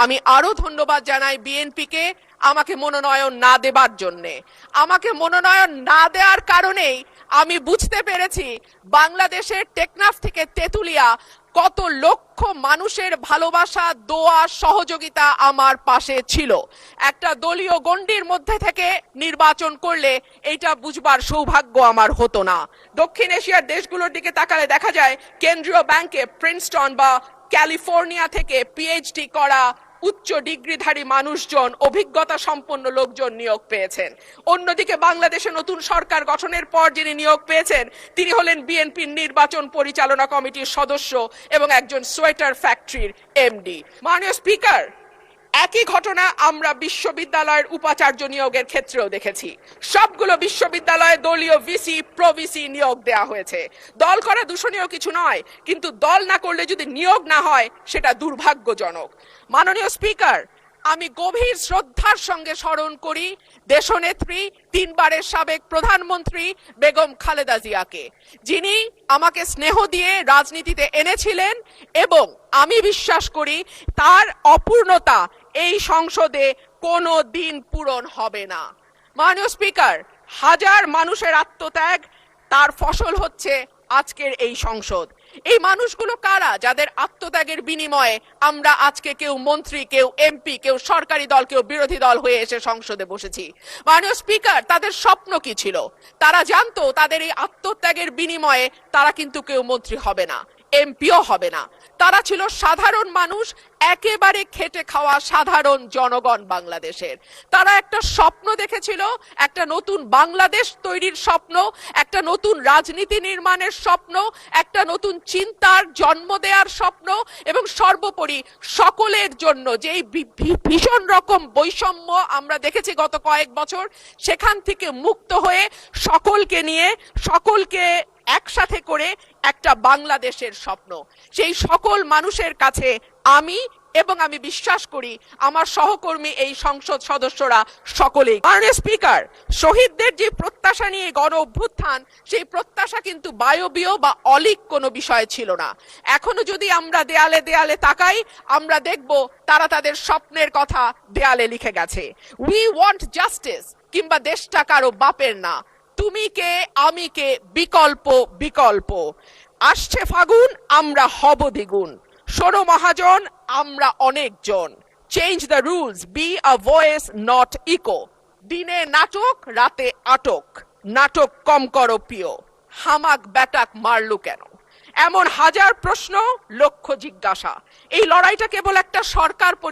আমি আরো ধন্যবাদ জানাই বিএনপিকে আমাকে মনোনয়ন না দেবার জন্যে। আমাকে মনোনয়ন না দেওয়ার কারণেই আমি বুঝতে পেরেছি বাংলাদেশের টেকনাফ থেকে তেঁতুলিয়া কত লক্ষ মানুষের ভালোবাসা, দোয়া, সহযোগিতা আমার পাশে ছিল। একটা দলীয় গণ্ডির মধ্যে থেকে নির্বাচন করলে এটা বুঝবার সৌভাগ্য আমার হতো না। দক্ষিণ এশিয়ার দেশগুলোর দিকে তাকালে দেখা যায় কেন্দ্রীয় ব্যাংকে প্রিন্সটন বা ক্যালিফোর্নিয়া থেকে পিএইচডি করা উচ্চ ডিগ্রিধারী মানুষজন, অভিজ্ঞতা সম্পন্ন লোকজন নিয়োগ পেয়েছেন। অন্যদিকে বাংলাদেশে নতুন সরকার গঠনের পর যিনি নিয়োগ পেয়েছেন তিনি হলেন বিএনপির নির্বাচন পরিচালনা কমিটির সদস্য এবং একজন সোয়েটার ফ্যাক্টরির এমডি। মাননীয় স্পিকার, একই ঘটনা আমরা বিশ্ববিদ্যালয়ের উপাচার্য নিয়োগের ক্ষেত্রেও দেখেছি। সবগুলো বিশ্ববিদ্যালয়ে দলীয় ভিসি, প্রভিসি নিয়োগ দেওয়া হয়েছে। দল করা দূষণীয় কিছু নয়, কিন্তু দল না করলে যদি নিয়োগ না হয় সেটা দুর্ভাগ্যজনক। মাননীয় স্পিকার, আমি গভীর শ্রদ্ধার সঙ্গে স্মরণ করি দেশনেত্রী, 3 বারের সাবেক প্রধানমন্ত্রী বেগম খালেদা জিয়াকে, যিনি আমাকে স্নেহ দিয়ে রাজনীতিতে এনেছিলেন এবং আমি বিশ্বাস করি তার অপূর্ণতা এই সংসদে কোনো দিন পূরণ হবে না। মাননীয় স্পিকার, হাজার মানুষের আত্মত্যাগ, তার ফসল হচ্ছে আজকের এই সংসদ। এই মানুষগুলো কারা যাদের আত্মত্যাগের বিনিময়ে আমরা আজকে কেউ মন্ত্রী, কেউ এমপি, কেউ সরকারি দল, কেউ বিরোধী দল হয়ে এসে সংসদে বসেছি? মাননীয় স্পিকার, তাদের স্বপ্ন কি ছিল? তারা জানতো তাদের এই আত্মত্যাগের বিনিময়ে তারা কিন্তু কেউ মন্ত্রী হবে না, এমপিও হবে না। তারা ছিল সাধারণ মানুষ, একেবারে খেটে খাওয়া সাধারণ জনগণ বাংলাদেশের। তারা একটা স্বপ্ন দেখেছিল, একটা নতুন বাংলাদেশ তৈরির স্বপ্ন, একটা নতুন রাজনীতি নির্মাণের স্বপ্ন, একটা নতুন চিন্তার জন্ম দেওয়ার স্বপ্ন, এবং সর্বোপরি সকলের জন্য যেই ভীষণ রকম বৈষম্য আমরা দেখেছি গত কয়েক বছর, সেখান থেকে মুক্ত হয়ে সকলকে নিয়ে, সকলকে একসাথে করে একটা বাংলাদেশের স্বপ্ন। সেই সকল মানুষের কাছে আমি এবং আমি বিশ্বাস করি আমার সহকর্মী এই সংসদ সদস্যরা সকলেই। মাননীয় স্পিকার, শহীদদের যে প্রত্যাশা নিয়ে গণ অভ্যুত্থান, সেই প্রত্যাশা কিন্তু বায়বীয় বা অলীক কোনো বিষয় ছিল না। এখনো যদি আমরা দেয়ালে দেয়ালে তাকাই, আমরা দেখব তারা তাদের স্বপ্নের কথা দেয়ালে লিখে গেছে। উই ওয়ান্ট জাস্টিস, কিংবা দেশটা কারো বাপের না, তুমি কে আমি কে, বিকল্প বিকল্প। আসছে ফাগুন, আমরা হব দ্বিগুণ। শোনো মহাজন, আমরা অনেকজন। Change the rules, be a voice not echo. দিনে নাটক, রাতে আটক, নাটক কম করো প্রিয়। হামাক ব্যাটাক মারলু কেন? এমন হাজার প্রশ্ন, লক্ষ জিজ্ঞাসা। এই লড়াইটা কেবল একটা সরকার